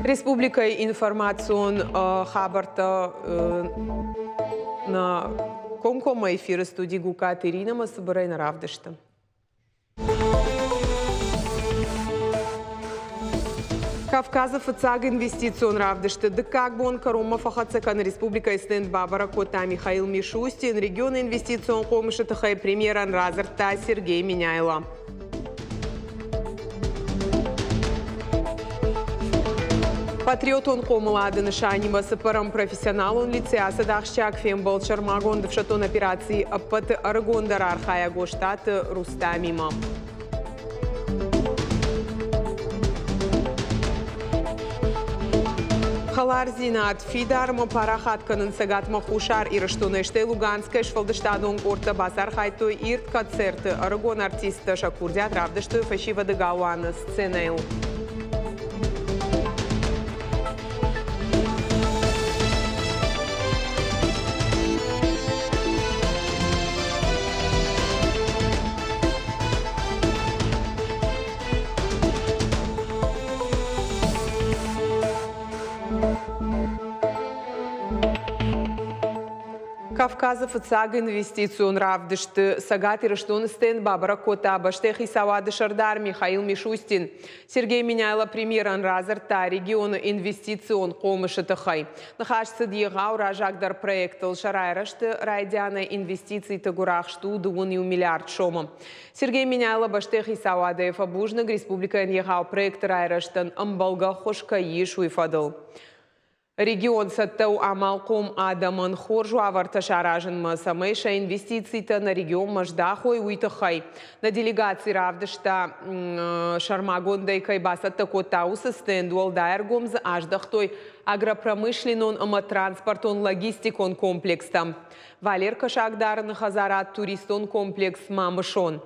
Республика информацион хабарта на комкома эфира студии Гукат Ирина Масабарай на Равдышта. Кавказов ацаг инвестицион Равдышта. Декагбон Карумов Ахацакан Республика Эстенд Бабара Кота Михаил Мишустин. Регион инвестицион Комыша Тахай премьеран Разарта Сергей Миняйла. Патриот он комлады нышани масыпарам профессионал он лицея садахщак фембол чармагон девшатон операции аппат аргондар архая гоштат Рустамима. Халарзинат фидарма парахат канын сагат махушар ирыштонеште Луганская швалдыштадон орта басар хайтой ирт концерты аргон артиста Шакурдят Равдышты фашива дегауана сценейл. Кавказов ацаг инвестицион Равдышты сагат ирыштон стен Бабара Кота Баштехи Савады Шардар Михаил Мишустин. Сергей Миняйла премьеран Разарта региона инвестицион Комыша Тахай. Нахашцы диегау ражагдар проектал Шарайрашты райдяна инвестиций Тагурахшту 2 миллиард шома. Сергей Миняйла Баштехи Савады Фабужнаг Республика Ньегау проект Райраштан Амбалга Хошка Ишу и Фадл. Регион саттау амалком адаман хоржу аварта шаражен масамейша инвестиций-то на регион маждахой уйтахай. На делегации Равдышта Шармагондай кайбасатта котаусы стендуал дайргомз аждахтой агропромышленон транспортон логистикон комплекстам. Валерка Шагдарн Хазарат туристон комплекс Мамышон.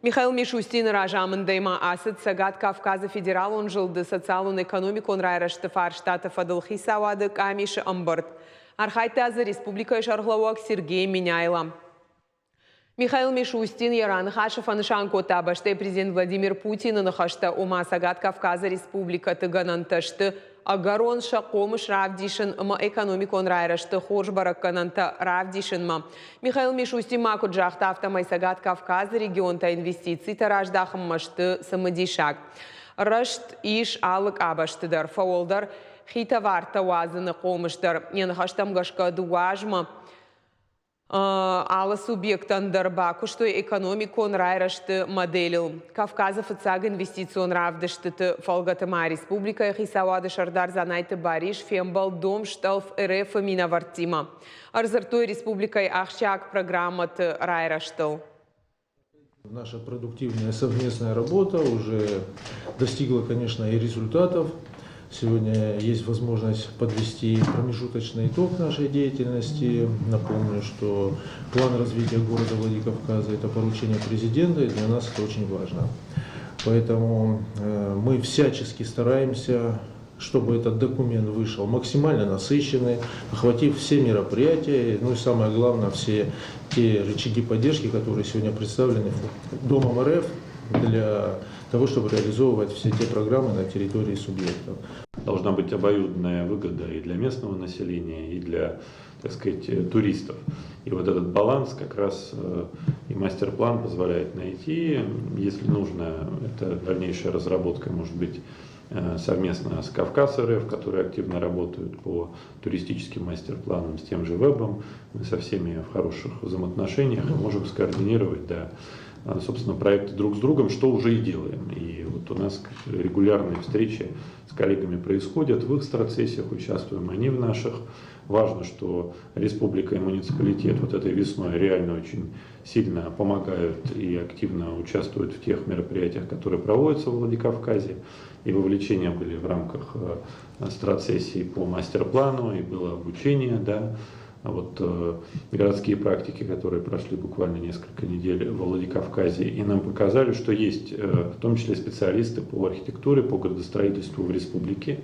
Михаил Мишустин ражамындайма асыт сагат Кавказа федерал он жылды социалун экономикон райрашты фарштата фадылхи савады камиши амбырт. Архайтазы республика шарглауак Сергей Миняйла. Михаил Мишустин Яран Хашев Анышанко табашты президент Владимир Путин нахашта ума сагат Кавказа республика тыгананташты агарон шакомыш Равдишин ма экономикон райрашты хорж бараккананта Равдишин ма. Михаил Мишустин маку джахта автомай сагат Кавказа регион-то инвестиций тараждахам машты самодишак. Рашт иш алык абаштыдар фаолдар хитавар тавазыны комыштар. Ненахаштам гашка дуажма. Алла субъектан дарбаку, что экономикон райрашты моделил. Кавказов ацаг инвестицион Равдышты фалгатама республика хисавады шардар занайты бариш фембал дом шталф РФ минавартима. Арзартой республикой ахчак программат райраштыл. Наша продуктивная совместная работа уже достигла, конечно, и результатов. Сегодня есть возможность подвести промежуточный итог нашей деятельности. Напомню, что план развития города Владикавказа – это поручение президента, и для нас это очень важно. Поэтому мы всячески стараемся, чтобы этот документ вышел максимально насыщенный, охватив все мероприятия, ну и самое главное, все те рычаги поддержки, которые сегодня представлены Домом РФ для того, чтобы реализовывать все те программы на территории субъектов. Должна быть обоюдная выгода и для местного населения, и для, так сказать, туристов. И вот этот баланс как раз и мастер-план позволяет найти. Если нужно, это дальнейшая разработка может быть совместно с Кавказ РФ, которые активно работают по туристическим мастер-планам, с тем же ВЭБом. Мы со всеми в хороших взаимоотношениях и можем скоординировать, да, собственно, проекты друг с другом, что уже и делаем. И вот у нас регулярные встречи с коллегами происходят, в их страцессиях участвуем, они в наших. Важно, что республика и муниципалитет вот этой весной реально очень сильно помогают и активно участвуют в тех мероприятиях, которые проводятся в Владикавказе. И вовлечения были в рамках страцессии по мастер-плану, и было обучение, да. Вот городские практики, которые прошли буквально несколько недель во Владикавказе, и нам показали, что есть в том числе специалисты по архитектуре, по градостроительству в республике.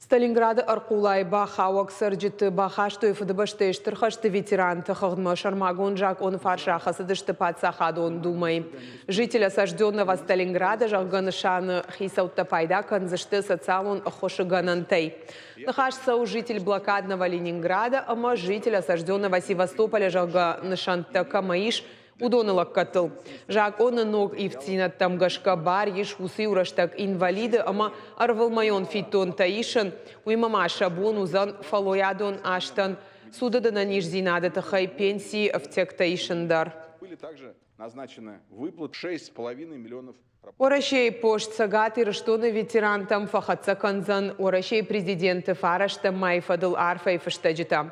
Сталинграда Аркулай Бахауак Сарджит Бахаштой ФДБштеш Трхашты ветеран Тахагма Шармагон Жак он фаршаха Садыштапат Сахадон Думай. Житель осажденного Сталинграда Жахганышан Хисаутапайда Канзашты Сацалон Хошиганантей. Нахашса житель блокадного Ленинграда, ама житель осажденного Севастополя Жахганышанта Камаиш Удонылак катыл. Жак оны ног ивцинат тамгашка бар еш усы ураштак инвалиды, ама арвалмайон фитон таишын, уймама шабон узан фалоядон аштан, судада на ниш зинада тахай пенсии в тек таишындар. Были также назначены выплаты 6,5 миллионов. Орашей пошт сагаты раштоны ветерантам фахатса канзан, орашей президенты фарашта майфадыл арфай фаштаджита.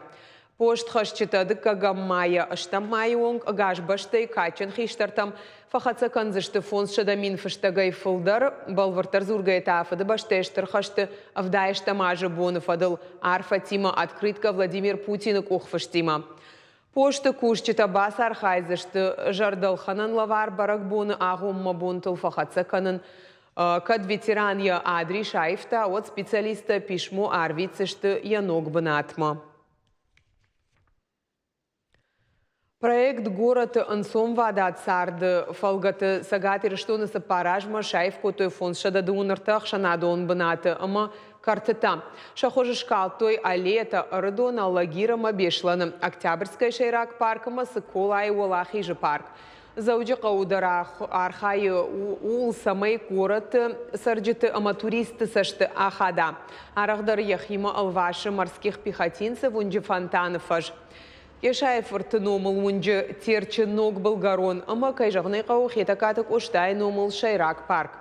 Пошт хашчитады кагаммая аштаммайонг агашбаштай качан хиштартам фахатса канзышты фонс шадамин фаштагай фылдар балвартар зургай тафады баштештар хашты авдайштамажы боны фадыл арфатима открытка Владимир Путин кухфаштима. Пошты кушчита бас архайзышты жардалханан лавар барак боны агумма бонтыл фахатса канын кад ветеран я Адри Шайфта от специалиста пишмо арвицышты янок бынатма. Проект город Ансом Вада Царды фалгаты сагати рештоны сапаражма шайф котой фон шадады унартах шанадон бынаты ама картета. Шахожи шкал той алета рыдона лагирама бешланы. Октябрьская шайрак паркама сыколай уалахи же парк. Зауджи қаудара архай ул самай город сарджиты ама туристы сашты ахада. Арахдар яхима алваши морских пехотинцев унджи фонтанов аж. Ешаев вартыномыл мунджы терчі ног Болгарон, ама кайжағнай қау хетакатық ұштай номыл шайрак парк.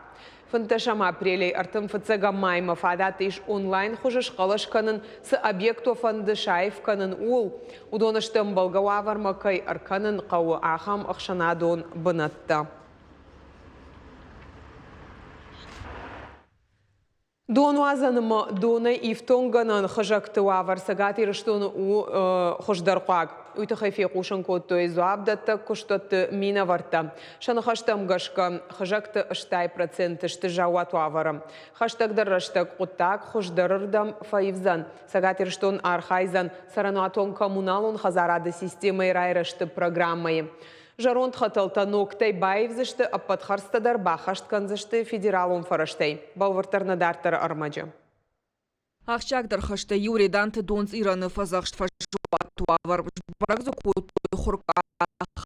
Фанташама апрелей артым фацага майма фадаты иш онлайн хожыш қалашқанын с объекту фанды шайф канын ул. Удоныштым Болгауаварма кай арканын қауы ахам ақшанадон бынатта. Дону азанымы доны ифтонганын хыжақты авар сагати рештоны у хождарқаг. Үйті хайфе қушын коттой зуабдатты күштатты мина варта. Шаны хаштам гашка хыжақты ұштай процент ішті жауату аварым. Хаштагдар раштаг ұттак хождарырдам фаивзан. Сагати рештон архайзан сарануатон коммуналун хазарады системой райрашты программai. Жаронт хаталта ноктай байвзышты аппадхарстадар бахаштканзышты федералун фараштай. Балвартарна дартар армаджа. Ахчагдар хашта Юрий Данте донц Ираны фазахшт фажуату авар барагзу кутой хурка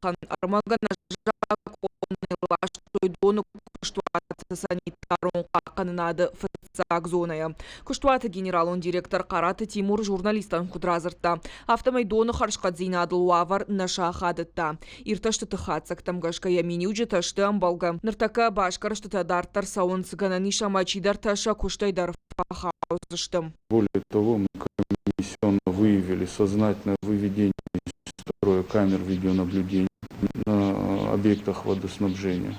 хан армагана жаконный лаштой дону куштуата санитарун қақанынады фацаг зоная. Куштуата генералун директор Қараты Тимур журналистан кудразырта. Автомайдоны харшқадзинадыл уавар наша хадытта. Ирташты тыхатсак тамгашка ямини уджеташты амбалга. Ныртака башкарышты дартар саун цыгана ниша мачидар таша куштайдар фахаузыштым. Более того, мы комиссионно выявили сознательное выведение из строя камер видеонаблюдения на объектах водоснабжения,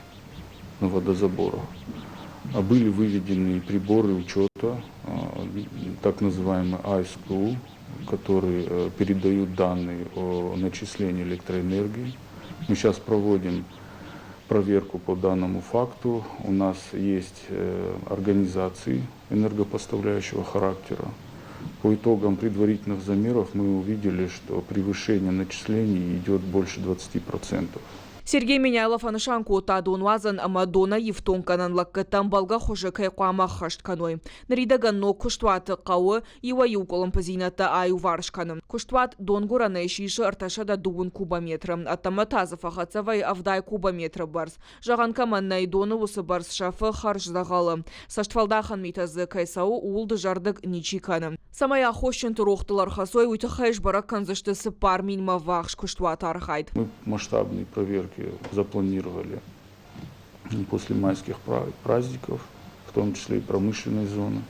на водозаборах. А были выведены приборы учета, так называемые АСКУ, которые передают данные о начислении электроэнергии. Мы сейчас проводим проверку по данному факту. У нас есть организации энергопоставляющего характера. По итогам предварительных замеров мы увидели, что превышение начислений идет больше 20%. Сергей Меняйлов анышанку тадун вазан амадона евтонканан лаккатан балга хожа кайқуама хаштканой. Наридаган но куштуат қауы ива юколым позината аю варшканым. Куштуат донгурана ешиші арташада дуын кубометра. Атама тазы фахацавай авдай кубометра барс. Жаған каманнай доны усы барс шафы харш зағалы. Саштвалдахан митазы кайсау улды жардык ничиканым. Самая хощен турохтылар хасой уйтахайш барак канзышты сыпар минма вахш куштуат архайд. Мы масштабные проверки запланировали после майских праздников, в том числе и промышленной зоны.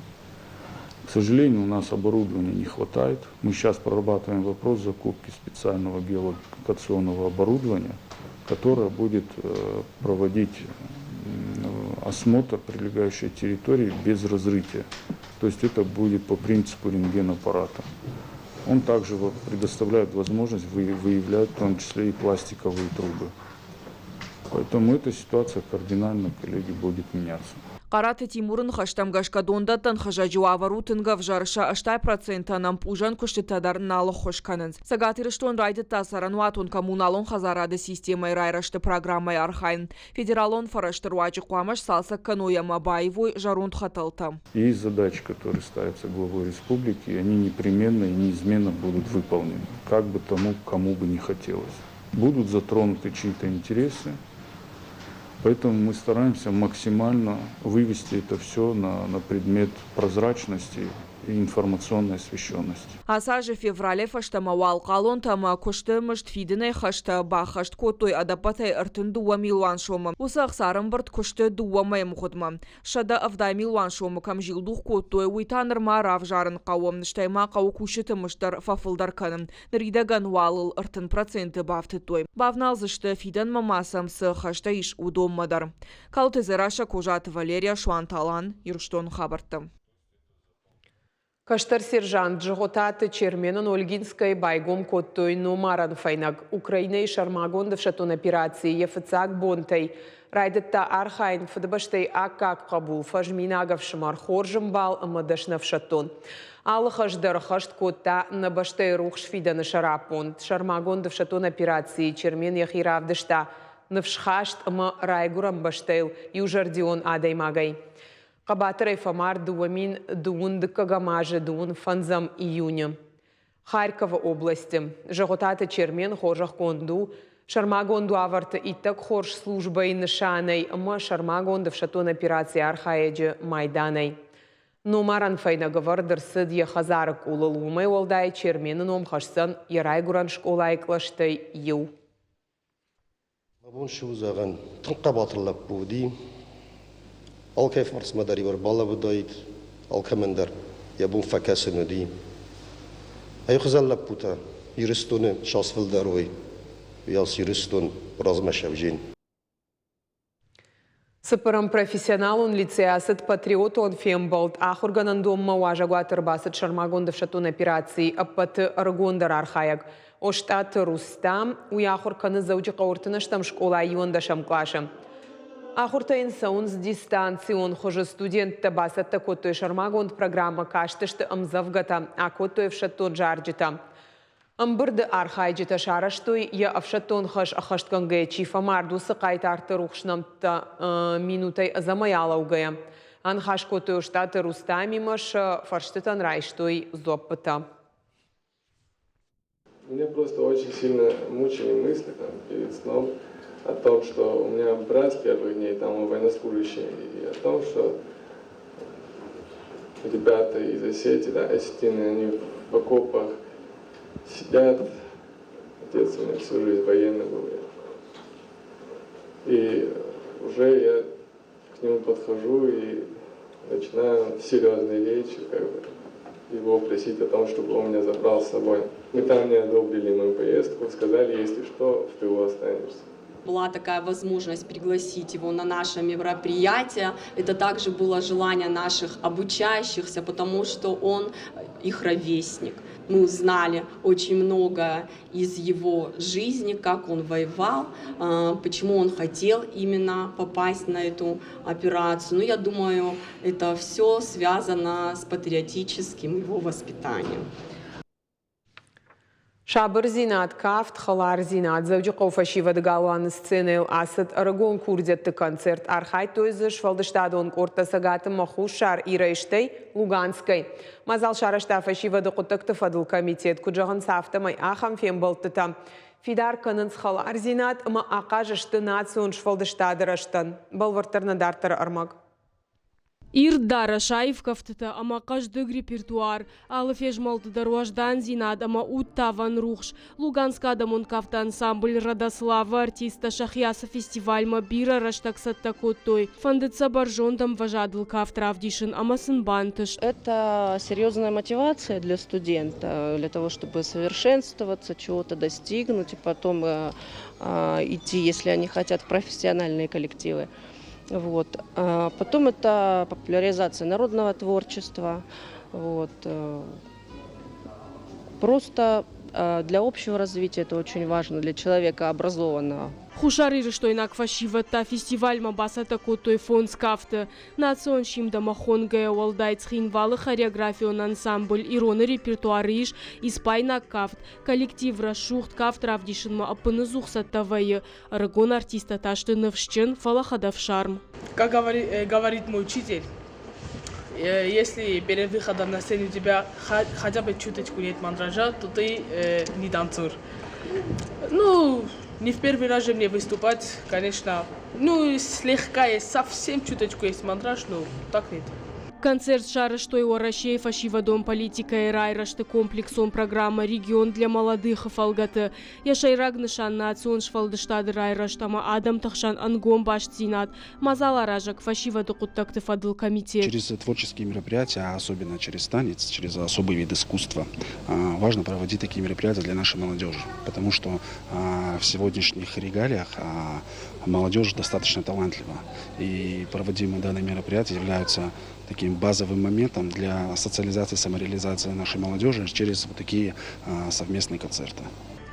К сожалению, у нас оборудования не хватает. Мы сейчас прорабатываем вопрос закупки специального геолокационного оборудования, которое будет проводить осмотр прилегающей территории без разрытия. То есть это будет по принципу рентгенаппарата. Он также предоставляет возможность выявлять в том числе и пластиковые трубы. Поэтому эта ситуация кардинально, коллеги, будет меняться. Қараты Тимурын хаштамгашка дондаттан хажажу аварутынга вжарыша 8% нам пужан куштытадар налы хошканынз. Сагатырыштон райды тасарануатун коммуналон хазарады системой райрашты программай архайн. Федералон фараштырвачы қуамаш салса каноя мабаевой жарунд хаталта. Есть задачи, которые ставятся главой республики, и они непременно и неизменно будут выполнены, как бы тому, кому бы не хотелось. Будут затронуты чьи-то интересы, поэтому мы стараемся максимально вывести это все на предмет прозрачности и информационной освещенности. Асаже феврале фаштама валқалон тама кушты мышт фидіне хашта бахашт котой адапатай артын дуа милуан шома. Усақ сарым бірт кушты дуа майым худма. Шада авдай милуан шома кам жилдух котой уйтаныр марав жарын қауым ныштайма қау кушыты мыштар фафылдар каным. Ныридаган валыл артын проценты бафты той. Бавналзышты фидан мамасамсы хашта иш удоммадар. Калтызыраша кожаты Валерия Шуанталан, Ирштон хабарты. Каштар сержант Джоготаты Черменон Ольгинской байгом коттой номаран файнаг Украиной шармагон девшатон операции ефцак бонтай. Райдетта архайн фдбаштей акак кабул фажминагав шмар хоржым бал амадашнав шатон. Алхаш дархашт котта на баштей рух шфидана шарапонт. Шармагон девшатон операции Чермен яхиравдышта навшхашт ама райгурам баштейл южардион адаймагай. Қабатырай фамар дуамин дуун дыккагамажы дуун фанзам июня. Харькова области. Жаготаты Чермен хоржах конду. Шармагонду аварты иттак хорж службой нышанай. Ма шармагонду в шатон операции архаеджи майданай. Номаран файнаговар дырсыд ехазарык улылумай олдай Черменын омхашсан ярайгуран школайклаштай ю. Мабун шузаган тынqa батырлап буди. Al kayf mars madari var balla budayt al kamender ya bun fakasını di. Ay khazallab buta yuristunu şasfil daroy. Yas yuristun razmashevjin. Сыпырым профессионалун лицеясыт патриотон фембалт ахурганан домма важагуатыр басыт шармагондов шатун операции аппаты аргондар архаяк. Оштат Рустам уяхурканы зауджи қауртыныштам школа юандашам клашам. Ахуртайын саунс дистанцион хожы студентті басатты коттой шармагонд программа каштышты амзавгата, а коттой вшаттон жарджита. Амбырды архайджита шараштой, я авшаттон хаш ахаштканге чифа мардусы қайтарты рухшнамта минутай замаялаугая. Анхаш коттой штаты Рустамимаш фарштытан райштой зоппыта. Меня просто очень сильно мучили мысли перед сном о том, что у меня брат с первых дней, там военнослужащий, и о том, что ребята из осетины, они в окопах сидят. Отец у меня всю жизнь военный был. И уже я к нему подхожу и начинаю серьезные речи, его просить о том, чтобы он меня забрал с собой. Мы там не одобрили мою поездку, сказали, если что, в тылу останешься. Была такая возможность пригласить его на наше мероприятие. Это также было желание наших обучающихся, потому что он их ровесник. Мы узнали очень много из его жизни, как он воевал, почему он хотел именно попасть на эту операцию. Но я думаю, это все связано с патриотическим его воспитанием. Шабыр зинат кафт, халар зинат. Завджи қауфашива дгалуан сценел асад арагон курдетті концерт. Архай тойзы швалдыштадон корта сагаты маху шар ирайштай Луганской. Мазал шарашта фашива дақутыкты фадыл комитет. Куджағын сафтамай ахам фембалтыта. Фидар канынс халар зинат, ма ақажышты национ швалдыштадыраштан. Балвартарна дартар армаг. Ирдара шайфкафтыта, ама каждый репертуар, алыфеж малтыдарваждан зинад, ама уттаван рухш. Луганскада монкафта ансамбль Радослава, артиста Шахьяса фестиваль Мабира раштаксатта коттой. Фандыца баржондам важадыл кафтравдишин, ама сынбантыш. Это серьезная мотивация для студента, для того, чтобы совершенствоваться, чего-то достигнуть, и потом идти, если они хотят, в профессиональные коллективы. Вот. Потом это популяризация народного творчества. Вот. Просто для общего развития это очень важно, для человека образованного. Хушарир, что инак фашивата фестиваль мабасата котой фон скафта. Национ шимда махонгая уалдайцхин валы хореографион ансамбль ироны репертуариш испайна кафт. Коллектив расшухт кафт равдишинма апынызух саттавайы. Рагон артиста таштыновщен фалахадав шарм. Как говорит мой учитель, если перед выходом на сцену у тебя хотя бы чуточку нет мандража, то ты не танцор. Ну, не в первый раз же мне выступать, конечно. Ну, слегка есть, совсем чуточку есть мандраж, но так нет. Концерт шара, что его Рашей фашивадом политика и райрашты комплексом программа «Регион для молодых» фалгаты. Яшайраг нышан национ шфалдыштады райраштама Адам Тахшан Ангом баштинат. Мазала ражак фашиваду куттакты фадыл комитет. Через творческие мероприятия, а особенно через танец, через особый вид искусства, важно проводить такие мероприятия для нашей молодежи. Потому что в сегодняшних регалиях молодежь достаточно талантлива. И проводимые данные мероприятия являются таким базовым моментом для социализации, самореализации нашей молодежи через вот такие совместные концерты.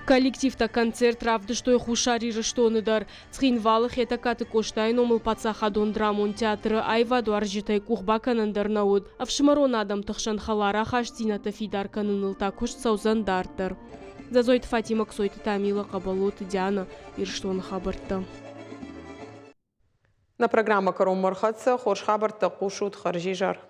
Коллектив-то концерт равды, что их ушариры, что ныдар. Цхинвалых это каты коштайн омыл пацахадон драмон театры айваду аржитай кухбаканандар науд. А в Шимарон адам тахшан халара хаштината фидарканыныл такуш саузандартар. Зазойт Фатима Ксойты Тамила Кабалот Диана Ирштон Хабарта. На программа «Каром Мархатса» Хорш Хабарта Кушут Харжижар.